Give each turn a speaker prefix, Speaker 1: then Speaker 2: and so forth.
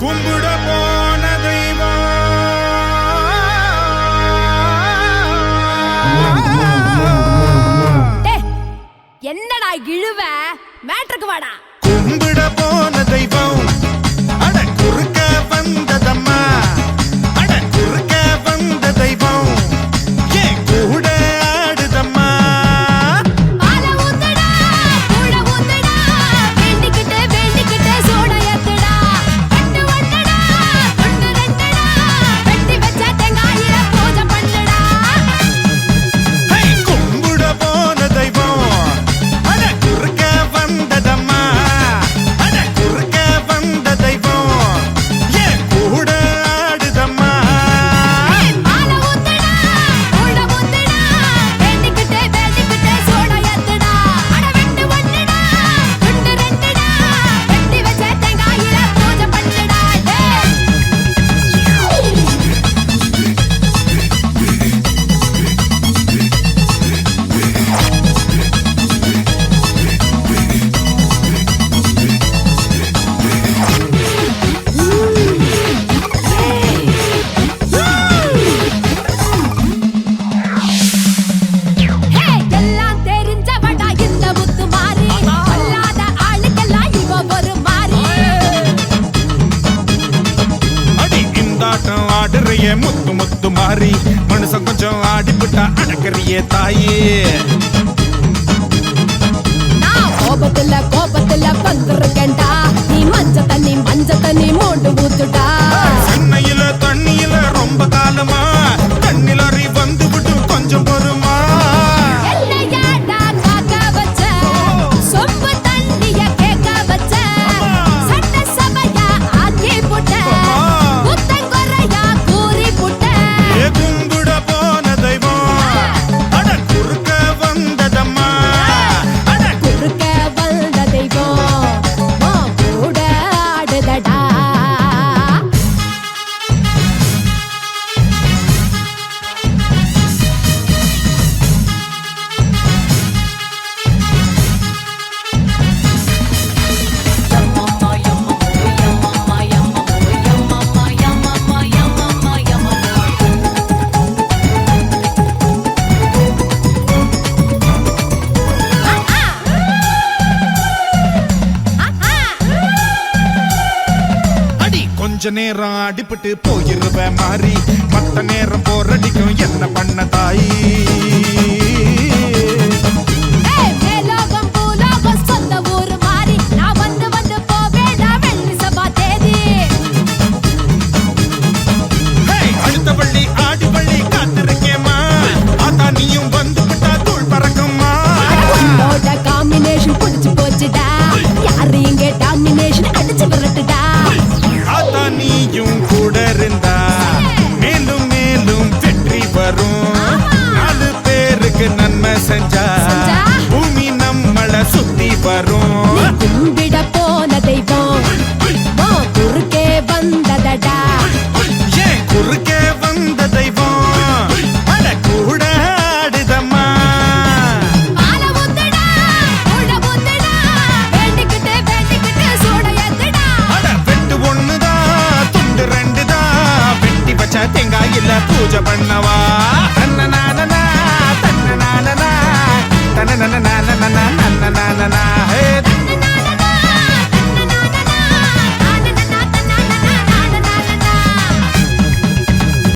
Speaker 1: கும்பிட போன தெய்வம்
Speaker 2: என்னடா இழுவ மேட்ருக்கு வாடா.
Speaker 1: கும்பிட போன தெய்வம் அட குறுக்க வந்ததம்மா அட குறுக்க வந்த தெய்வம் ஏன் கூட ஆடுதம்மா. முத்து முத்து மாறி மனுஷன் கொஞ்சம் ஆடிப்புட்டா அடக்கறியே தாயே.
Speaker 2: கோபத்துல வந்துருக்கேன்டா நீ மஞ்ச தண்ணி மோண்டு ஊத்துட்டா.
Speaker 1: சென்னையில தண்ணியில ரொம்ப காலமா தண்ணிலறி வந்து விட்டு கொஞ்சம் பொறுமா. கொஞ்ச நேரம் அடிபட்டு போயிருவேன் மாறி மத்த நேரம் போரடிக்கும் என்ன பண்ண தாயி. அடுத்த பள்ளி ஆடி பள்ளி காத்திருக்கேமா அதான் நீயும் வந்து விட்டா தூள் பறக்குமா.
Speaker 2: காம்பினேஷன் புடிச்சு போச்சுடா யாரு இங்க டாமினேஷன் அடிச்சு விரட்டுடா.
Speaker 1: நீயும் கூட இருந்தா மேலும் மேலும் வெற்றி வரும். 4 பேருக்கு நன்மை செஞ்சா பூமி நம்மள சுத்தி வரும்.
Speaker 2: கும்பிட போன தெய்வம் குறுக்கே வந்ததடா.
Speaker 1: ஏன் குறுக்கே வந்த தெய்வம் அட கூட ஆடுதம்மா. தேங்காயில பூஜை பண்ணவா.